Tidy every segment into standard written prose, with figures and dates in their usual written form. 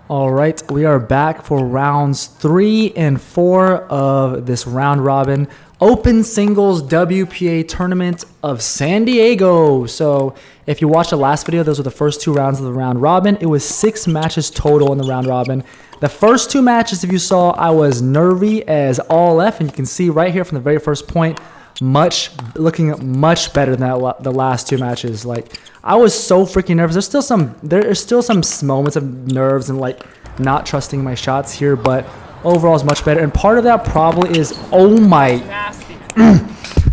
All right, we are back for rounds 3 and 4 of this round robin open singles WPA tournament of San Diego. So if you watched the last video, those were the first 2 rounds of the round robin. It was 6 matches total in the round robin. The first 2 matches, if you saw, I was nervy as all F, and you can see right here from the very first point, looking much better than the last 2 matches. Like, I was so freaking nervous. There's still some moments of nerves and like not trusting my shots here, but overall is much better. And part of that probably is, oh my.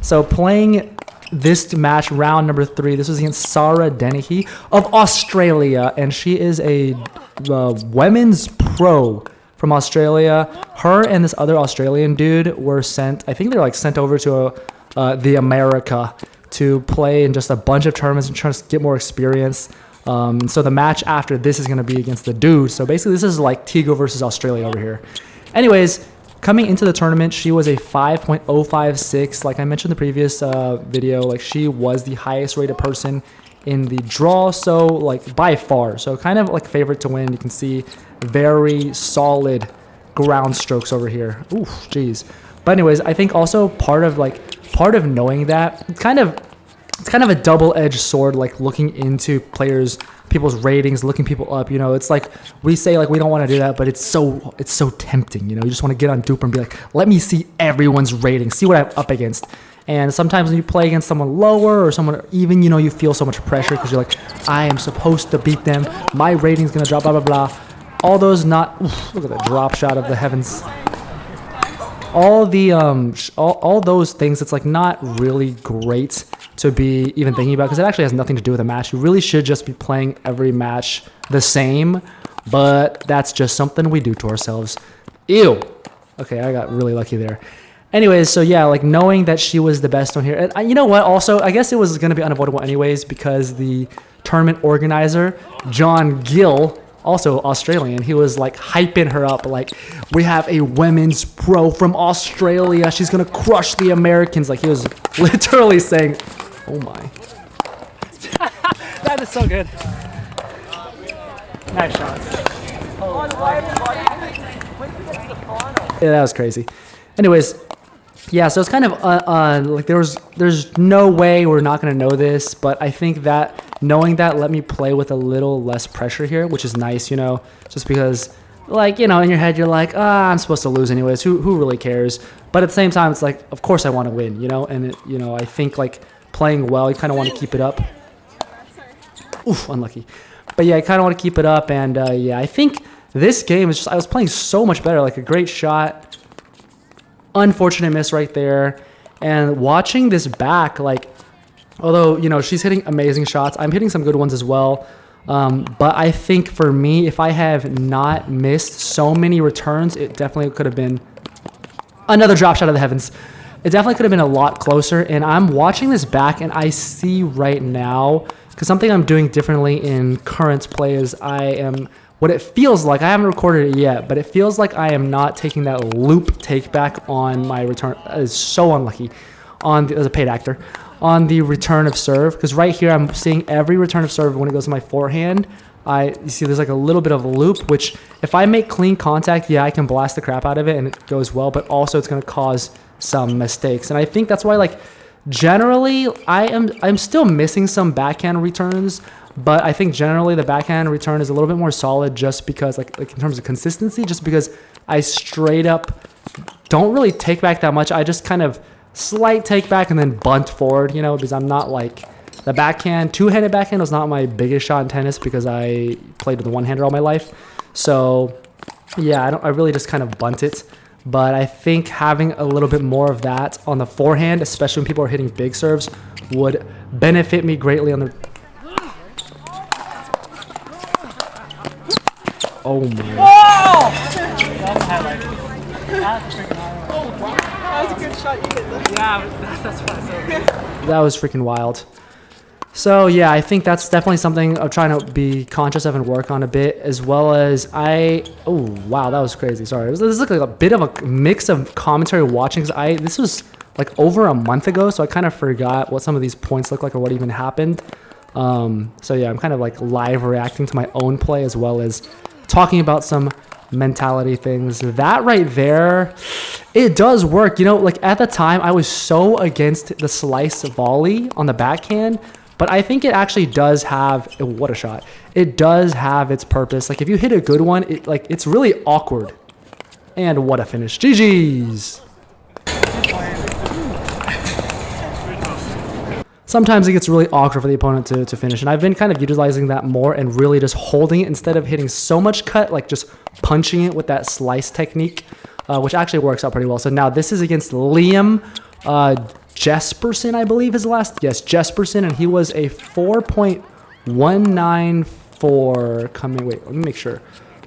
So playing this match, round number 3, this was against Sahra of Australia, and she is a women's pro from Australia. Her and this other Australian dude were sent, I think they're like sent over to the America to play in just a bunch of tournaments and try to get more experience. So the match after this is going to be against the dude. So basically this is like Tigo versus Australia over here. Anyways, coming into the tournament, she was a 5.056. Like I mentioned in the previous video, like she was the highest rated person in the draw, so like by far. So kind of like favorite to win. You can see very solid ground strokes over here. Oof, jeez. But anyways, I think also part of knowing that, it's kind of a double-edged sword, like looking into people's ratings, looking people up. You know, it's like we say like we don't want to do that, but it's so tempting. You know, you just want to get on DUPR and be like, let me see everyone's rating, see what I'm up against. And sometimes when you play against someone lower or someone even, you know, you feel so much pressure because you're like, I am supposed to beat them. My rating's gonna drop, blah blah blah. All those look at the drop shot of the heavens. All those things, it's like not really great to be even thinking about because it actually has nothing to do with a match. You really should just be playing every match the same, but that's just something we do to ourselves. Ew. Okay, I got really lucky there. Anyways, so yeah, like knowing that she was the best on here. And you know what? Also, I guess it was going to be unavoidable anyways because the tournament organizer, John Gill, also Australian, he was like hyping her up like, we have a women's pro from Australia, she's gonna crush the Americans. Like he was literally saying, oh my. That is so good. Nice shots. Yeah, that was crazy. Anyways, yeah, so it's kind of like there's no way we're not gonna know this, but I think that knowing that let me play with a little less pressure here, which is nice, you know, just because, like, you know, in your head you're like, I'm supposed to lose anyways. Who really cares? But at the same time, it's like, of course I want to win, you know, and you know, I think like playing well, you kind of want to keep it up. Oof, unlucky. But yeah, I kind of want to keep it up, and yeah, I think this game is just, I was playing so much better, like a great shot. Unfortunate miss right there. And watching this back, like, although, you know, she's hitting amazing shots, I'm hitting some good ones as well. But I think for me, if I have not missed so many returns, it definitely could have been another drop shot of the heavens. It definitely could have been a lot closer. And I'm watching this back and I see right now, because something I'm doing differently in current play is what it feels like, I haven't recorded it yet, but it feels like I am not taking that loop take back on my return. That is so unlucky as a paid actor. On the return of serve, because right here I'm seeing every return of serve when it goes to my forehand. You see there's like a little bit of a loop, which if I make clean contact, yeah, I can blast the crap out of it and it goes well, but also it's going to cause some mistakes. And I think that's why, like, generally I'm still missing some backhand returns, but I think generally the backhand return is a little bit more solid just because like in terms of consistency, just because I straight up don't really take back that much. I just kind of slight take back and then bunt forward, you know, because I'm not like the backhand. Two-handed backhand was not my biggest shot in tennis because I played with a one-hander all my life. So yeah, I really just kind of bunt it. But I think having a little bit more of that on the forehand, especially when people are hitting big serves, would benefit me greatly on the... Oh my. Whoa! That's a highlight. That's a freaking highlight. That was a good shot you hit there. Yeah, that's why it's so good. That was freaking wild. So yeah, I think that's definitely something I'm trying to be conscious of and work on a bit, as well as oh wow, that was crazy. Sorry, this is like a bit of a mix of commentary watching, because this was like over a month ago, so I kind of forgot what some of these points look like or what even happened. So yeah, I'm kind of like live reacting to my own play as well as talking about some mentality things. That right there, it does work. You know, like at the time, I was so against the slice volley on the backhand, but I think it actually does have, what a shot. It does have its purpose. Like if you hit a good one, it's really awkward. And what a finish. GG's. Sometimes it gets really awkward for the opponent to finish, and I've been kind of utilizing that more and really just holding it instead of hitting so much cut, like just punching it with that slice technique, which actually works out pretty well. So now this is against Liam Jesperson, I believe his last. Yes, Jesperson, and he was a 4.194 coming. Wait, let me make sure.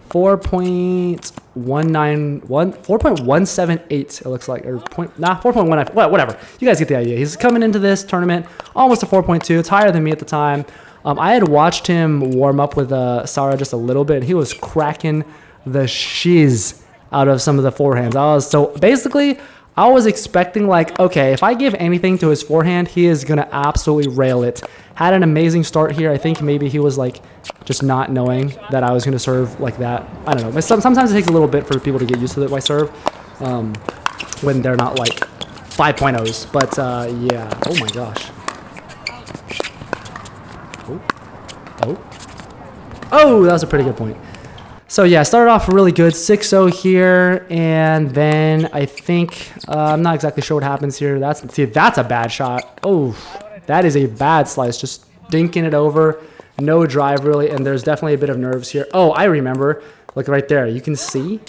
4.178 it looks like, or 4.19, whatever. You guys get the idea. He's coming into this tournament almost a 4.2. It's higher than me at the time. I had watched him warm up with Sahra just a little bit, and he was cracking the shiz out of some of the forehands. I was expecting, like, okay, if I give anything to his forehand, he is going to absolutely rail it. Had an amazing start here. I think maybe he was, like, just not knowing that I was going to serve like that. I don't know. But sometimes it takes a little bit for people to get used to my serve when they're not, like, 5.0s. But, yeah. Oh, my gosh. Oh, that was a pretty good point. So yeah, started off really good, 6-0 here, and then I think I'm not exactly sure what happens here. That's a bad shot. Oh, that is a bad slice, just dinking it over, no drive really, and there's definitely a bit of nerves here. Oh, I remember, look right there. You can see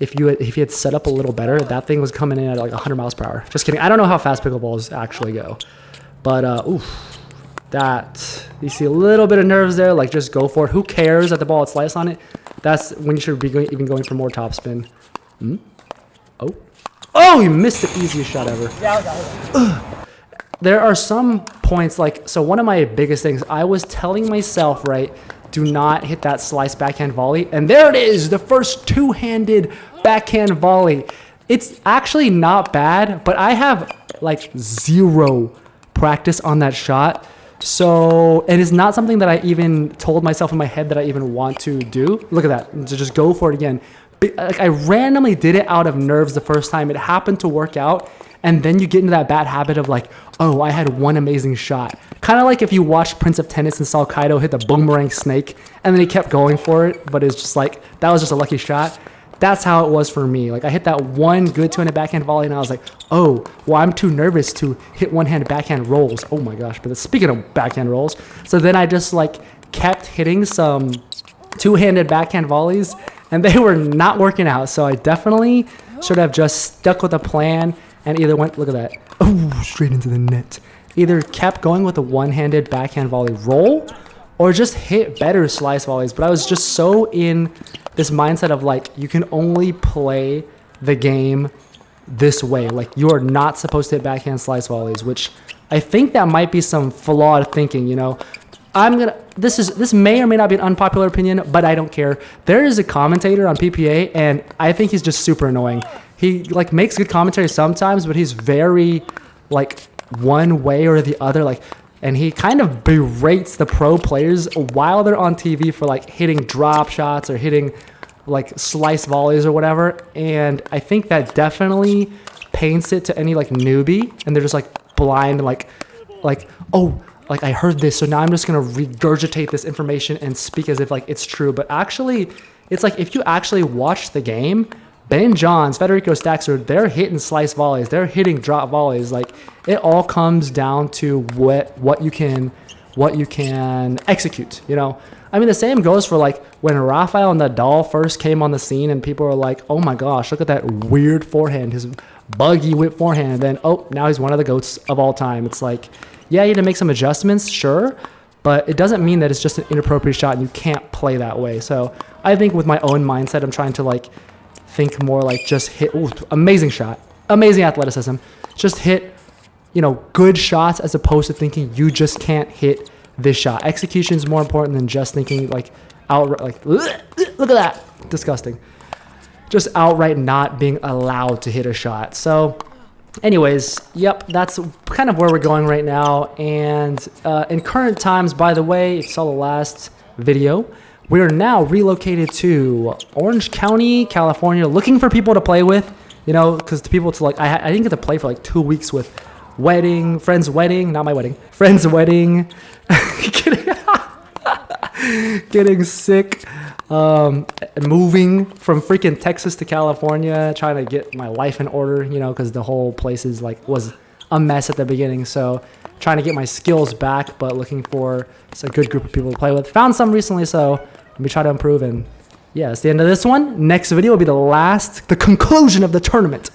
if you had set up a little better, that thing was coming in at like 100 miles per hour. Just kidding. I don't know how fast pickleballs actually go, but oof. That, you see a little bit of nerves there, like just go for it. Who cares that the ball had slice on it? That's when you should be even going for more topspin. Oh, you missed the easiest shot ever. There are some points, like, so one of my biggest things, I was telling myself, right, do not hit that slice backhand volley. And there it is, the first two-handed backhand volley. It's actually not bad, but I have like zero practice on that shot. So, and it's not something that I even told myself in my head that I even want to do. Look at that, to just go for it again. Like I randomly did it out of nerves the first time. It happened to work out, and then you get into that bad habit of like, oh, I had one amazing shot. Kind of like if you watched Prince of Tennis and saw Kaido hit the boomerang snake, and then he kept going for it, but it's just like, that was just a lucky shot. That's how it was for me. Like I hit that one good two-handed backhand volley, and I was like, oh, well, I'm too nervous to hit one-handed backhand rolls. Oh my gosh! But speaking of backhand rolls, so then I just like kept hitting some two-handed backhand volleys, and they were not working out. So I definitely should have just stuck with a plan and either went, look at that, oh, straight into the net. Either kept going with a one-handed backhand volley roll, or just hit better slice volleys. But I was just so in this mindset of like, you can only play the game this way. Like you are not supposed to hit backhand slice volleys, which I think that might be some flawed thinking, you know. This may or may not be an unpopular opinion, but I don't care. There is a commentator on PPA, and I think he's just super annoying. He like makes good commentary sometimes, but he's very like one way or the other, like, and he kind of berates the pro players while they're on TV for like hitting drop shots or hitting like slice volleys or whatever. And I think that definitely paints it to any like newbie, and they're just like blind, like oh, like I heard this, so now I'm just gonna regurgitate this information and speak as if like it's true. But actually, it's like if you actually watch the game, Ben Johns, Federico Staxer, they're hitting slice volleys, they're hitting drop volleys. Like it all comes down to what you can execute, you know. I mean, the same goes for like when Rafael Nadal first came on the scene, and people were like, oh my gosh, look at that weird forehand, his buggy whip forehand. And then, oh, now he's one of the GOATs of all time. It's like, yeah, you need to make some adjustments, sure, but it doesn't mean that it's just an inappropriate shot and you can't play that way. So I think with my own mindset, I'm trying to like think more like just hit, ooh, amazing shot, amazing athleticism, just hit, you know, good shots, as opposed to thinking you just can't hit this shot. Execution is more important than just thinking like outright, like, look at that, disgusting. Just outright not being allowed to hit a shot. So anyways, yep, that's kind of where we're going right now. And in current times, by the way, if you saw the last video, We are now relocated to Orange County, California, looking for people to play with. You know, because the people to like, I didn't get to play for like 2 weeks with friend's wedding, not my wedding, friend's wedding, getting sick, moving from freaking Texas to California, trying to get my life in order, you know, because the whole place is like, was a mess at the beginning. So trying to get my skills back, but looking for a good group of people to play with. Found some recently, so let me try to improve. And yeah, it's the end of this one. Next video will be the conclusion of the tournament.